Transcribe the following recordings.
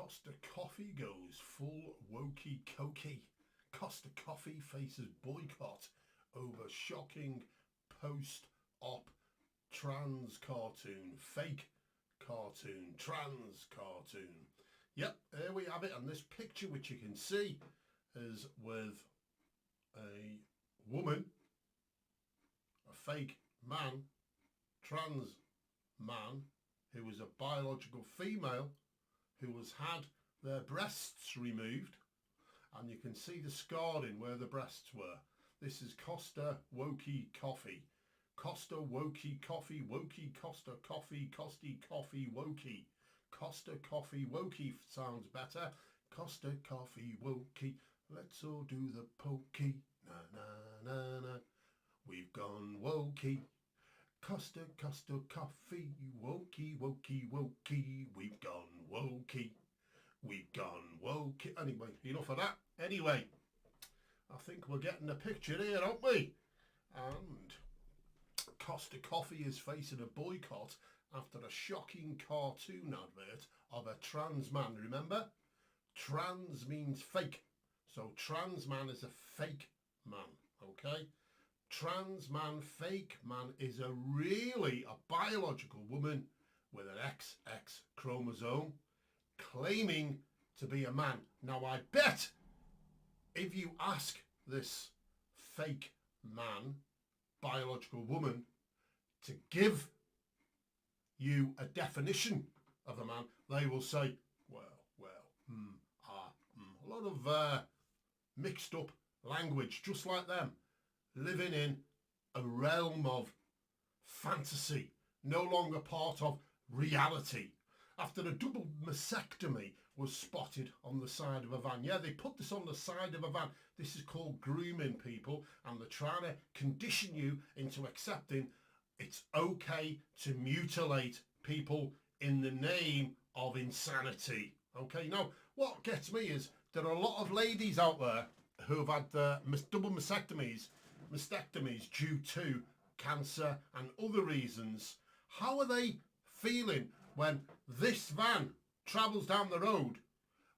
Costa Coffee goes full wokey cokey. Costa Coffee faces boycott over shocking post-op trans cartoon, fake cartoon, trans cartoon. Yep, here we have it, and this picture, which you can see, is with a woman, a fake man, trans man, who is a biological female, who has had their breasts removed, and you can see the scarring where the breasts were. This is Costa Wokey Coffee. Costa Wokey Coffee, Wokey Costa Coffee, Costi Coffee Wokey. Costa Coffee Wokey sounds better. Costa Coffee Wokey, let's all do the pokey. Na na na na, we've gone wokey. Costa Coffee, wokey, wokey, wokey, we've gone wokey. We've gone wokey. Anyway, enough of that. Anyway, I think we're getting the picture here, aren't we? And Costa Coffee is facing a boycott after a shocking cartoon advert of a trans man. Remember? Trans means fake. So trans man is a fake man, okay? Trans man, fake man is really a biological woman with an XX chromosome claiming to be a man. Now I bet if you ask this fake man, biological woman, to give you a definition of a man, they will say, a lot of mixed up language, just like them, living in a realm of fantasy, no longer part of reality. After a double mastectomy was spotted on the side of a van. Yeah, they put this on the side of a van. This is called grooming, people, and they're trying to condition you into accepting it's okay to mutilate people in the name of insanity. Okay, now what gets me is there are a lot of ladies out there who have had double mastectomies due to cancer and other reasons. How are they feeling when this van travels down the road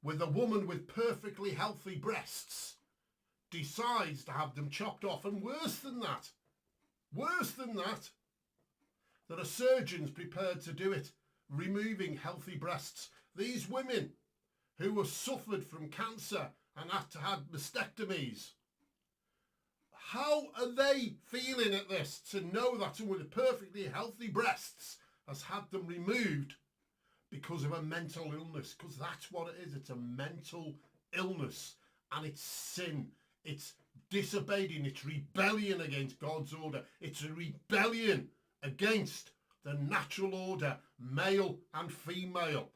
with a woman with perfectly healthy breasts, decides to have them chopped off, and worse than that, there are surgeons prepared to do it, removing healthy breasts. These women who have suffered from cancer and had to have mastectomies, how are they feeling at this, to know that someone with perfectly healthy breasts has had them removed because of a mental illness? Because that's what it is. It's a mental illness, and it's sin. It's disobeying. It's rebellion against God's order. It's a rebellion against the natural order, male and female,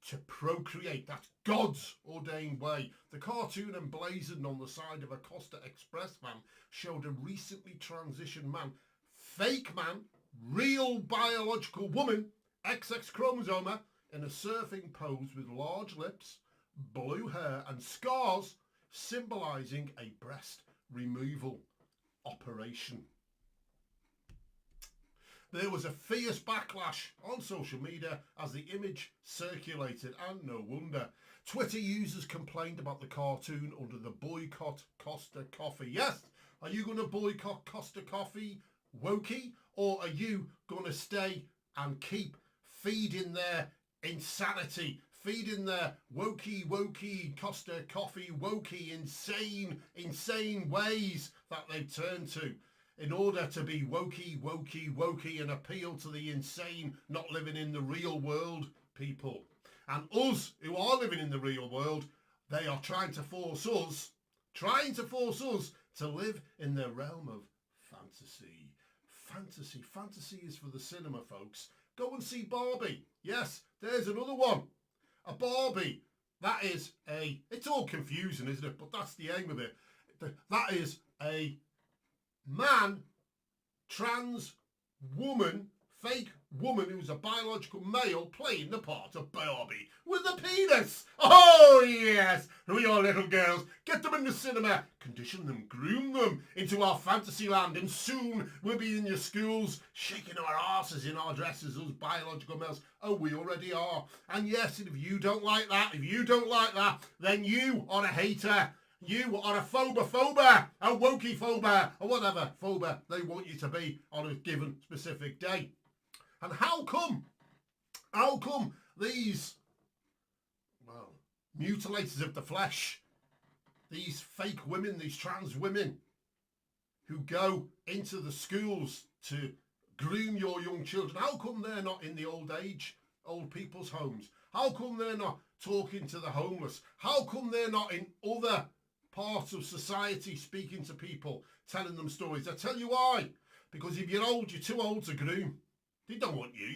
to procreate. That's God's ordained way. The cartoon emblazoned on the side of a Costa Express van showed a recently transitioned man, fake man, real biological woman, XX chromosome, in a surfing pose with large lips, blue hair and scars, symbolising a breast removal operation. There was a fierce backlash on social media as the image circulated, and no wonder. Twitter users complained about the cartoon under the Boycott Costa Coffee. Yes, are you going to boycott Costa Coffee, Wokey, or are you going to stay and keep feeding their insanity, feeding their wokey, Costa Coffee, wokey, insane ways that they've turned to, in order to be wokey and appeal to the insane, not living in the real world people? And us who are living in the real world, they are trying to force us to live in the realm of fantasy. Fantasy is for the cinema, folks. Go and see Barbie. Yes, there's another one. A Barbie. That is it's all confusing, isn't it? But that's the aim of it. That is a man, trans woman, fake woman who's a biological male playing the part of Barbie with a penis. Oh yes, Who are your little girls? Get them in the cinema. Condition them, groom them into our fantasy land, and soon we'll be in your schools, shaking our arses in our dresses, us biological males. Oh, we already are. And yes, if you don't like that, then you are a hater. You are a phobia, a wokey phobia, or whatever phobia they want you to be on a given specific day. And how come these, well, mutilators of the flesh, these fake women, these trans women who go into the schools to groom your young children, how come they're not in the old people's homes? How come they're not talking to the homeless? How come they're not in other parts of society speaking to people, telling them stories? I tell you why. Because if you're old, you're too old to groom. They don't want you.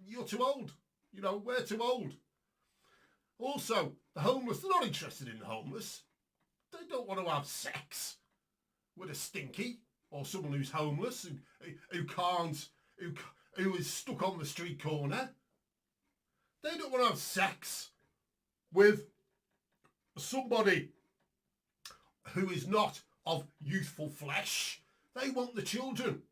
You're too old. We're too old. Also, the homeless, they're not interested in the homeless. They don't want to have sex with a stinky or someone who's homeless, who is stuck on the street corner. They don't want to have sex with somebody who is not of youthful flesh. They want the children.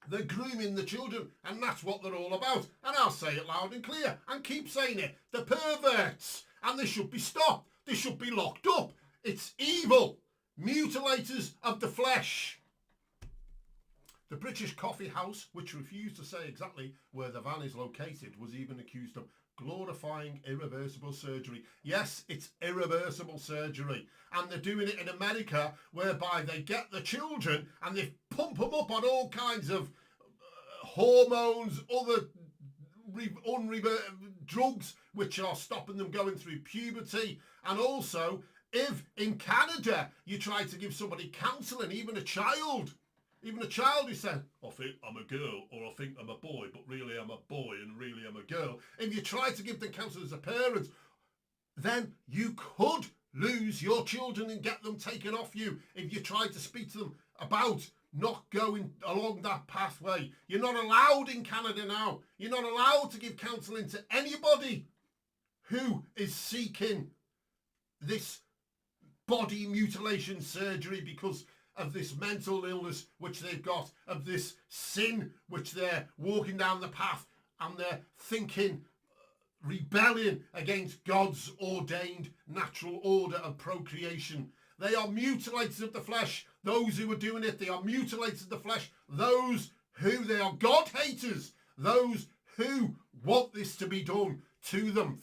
They're grooming the children, and that's what they're all about. And I'll say it loud and clear, and keep saying it. They're perverts, and they should be stopped. They should be locked up. It's evil. Mutilators of the flesh. The British coffee house, which refused to say exactly where the van is located, was even accused of glorifying irreversible surgery. Yes, it's irreversible surgery. And they're doing it in America, whereby they get the children and they pump them up on all kinds of hormones, other drugs, which are stopping them going through puberty. And also, if in Canada you try to give somebody counselling, even a child who said, I think I'm a girl, or I think I'm a boy, but really I'm a boy and really I'm a girl. If you try to give them counsel as a parent, then you could lose your children and get them taken off you. If you try to speak to them about not going along that pathway. You're not allowed in Canada now. You're not allowed to give counselling to anybody who is seeking this body mutilation surgery because of this mental illness which they've got, of this sin which they're walking down the path, and they're thinking, rebellion against God's ordained natural order of procreation. They are mutilators of the flesh. Those who are doing it, they are mutilators of the flesh. Those who, they are God haters. Those who want this to be done to them.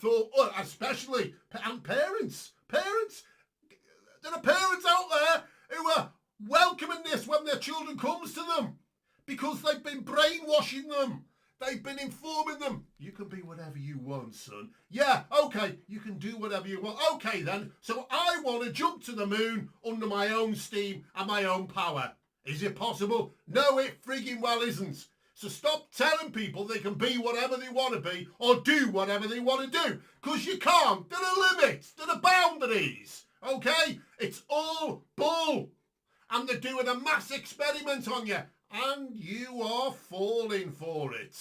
Especially, and parents. There are parents out there who are welcoming this when their children comes to them because they've been brainwashing them. They've been informing them. You can be whatever you want, son. Yeah, okay, you can do whatever you want. Okay then, so I want to jump to the moon under my own steam and my own power. Is it possible? No, it frigging well isn't. So stop telling people they can be whatever they want to be or do whatever they want to do. Because you can't. There are limits. There are boundaries. Okay? It's all bull. And they're doing a mass experiment on you. And you are falling for it.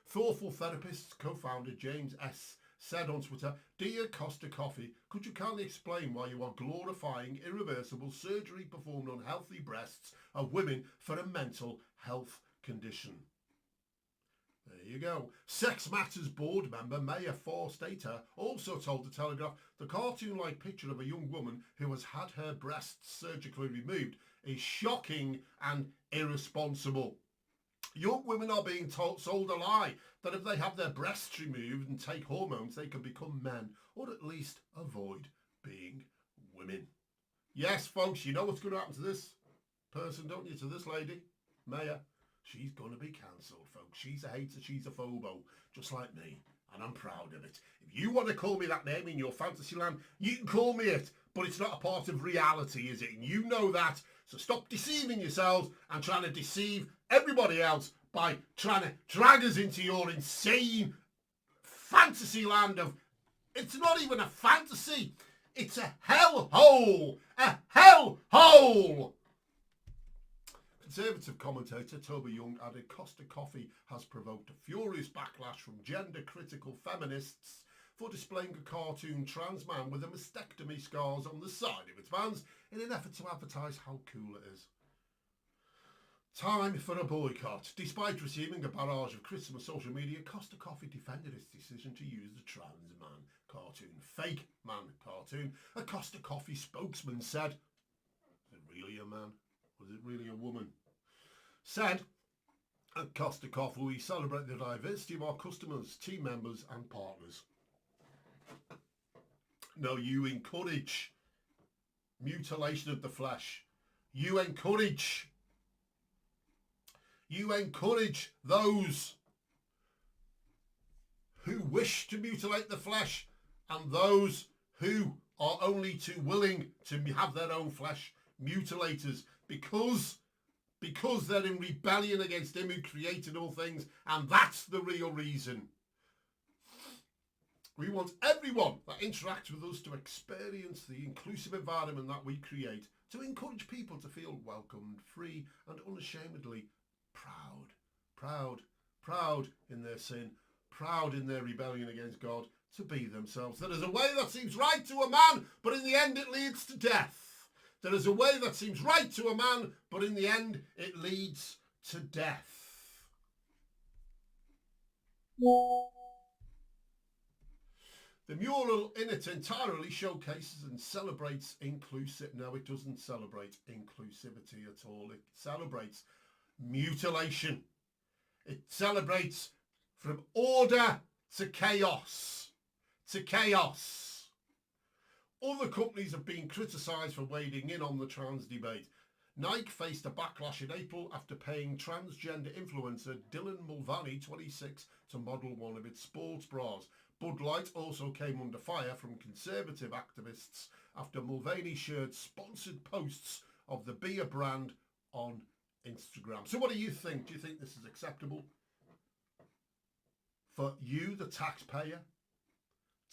Thoughtful Therapist co-founder James S. said on Twitter, "Dear Costa Coffee, could you kindly explain why you are glorifying irreversible surgery performed on healthy breasts of women for a mental health condition?" There you go. Sex Matters board member Maya Forstater also told The Telegraph the cartoon-like picture of a young woman who has had her breasts surgically removed is shocking and irresponsible. Young women are being sold a lie that if they have their breasts removed and take hormones, they can become men, or at least avoid being women. Yes, folks, you know what's going to happen to this person, don't you? To this lady, Maya. She's going to be cancelled, folks. She's a hater, she's a phobo, just like me, and I'm proud of it. If you want to call me that name in your fantasy land, you can call me it, but it's not a part of reality, is it? And you know that. So stop deceiving yourselves and trying to deceive everybody else by trying to drag us into your insane fantasy land of... It's not even a fantasy. It's a hellhole. A hellhole. Conservative commentator Toby Young added Costa Coffee has provoked a furious backlash from gender-critical feminists for displaying a cartoon trans man with a mastectomy scars on the side of its vans in an effort to advertise how cool it is. Time for a boycott. Despite receiving a barrage of criticism on social media, Costa Coffee defended its decision to use the trans man cartoon, fake man cartoon. A Costa Coffee spokesman said, "Is it really a man? Was it really a woman?" Said, "At Costa Coffee, we celebrate the diversity of our customers, team members and partners." No, you encourage mutilation of the flesh. You encourage those who wish to mutilate the flesh and those who are only too willing to have their own flesh mutilators because they're in rebellion against him who created all things, and that's the real reason. We want everyone that interacts with us to experience the inclusive environment that we create, to encourage people to feel welcomed, free and unashamedly proud in their sin, proud in their rebellion against God, to be themselves. There is a way that seems right to a man, but in the end it leads to death. There is a way that seems right to a man, but in the end it leads to death. The mural in it entirely showcases and celebrates inclusive. No, it doesn't celebrate inclusivity at all. It celebrates mutilation. It celebrates from order to chaos. Other companies have been criticised for wading in on the trans debate. Nike faced a backlash in April after paying transgender influencer Dylan Mulvaney, 26, to model one of its sports bras. Bud Light also came under fire from conservative activists after Mulvaney shared sponsored posts of the beer brand on Instagram. So what do you think? Do you think this is acceptable for you, the taxpayer,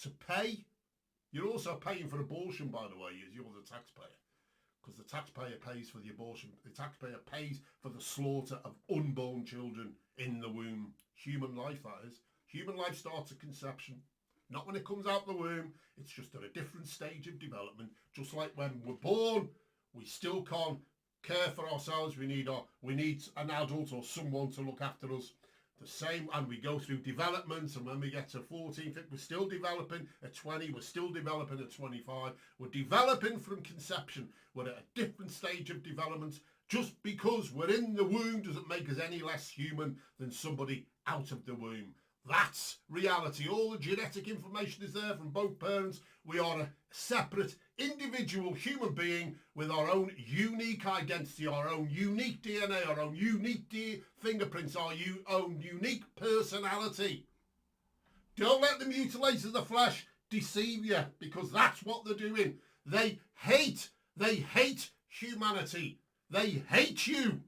to pay? You're also paying for abortion, by the way, as you're the taxpayer, because the taxpayer pays for the abortion. The taxpayer pays for the slaughter of unborn children in the womb. Human life, that is. Human life starts at conception, not when it comes out the womb. It's just at a different stage of development. Just like when we're born, we still can't care for ourselves. We need an adult or someone to look after us. The same, and we go through development, and when we get to 14, we're still developing. At 20, we're still developing. At 25, we're developing from conception. We're at a different stage of development. Just because we're in the womb doesn't make us any less human than somebody out of the womb. That's reality. All the genetic information is there from both parents. We are a separate individual human being with our own unique identity, our own unique DNA, our own unique fingerprints, our own unique personality. Don't let the mutilators of the flesh deceive you, because that's what they're doing. They hate humanity. They hate you.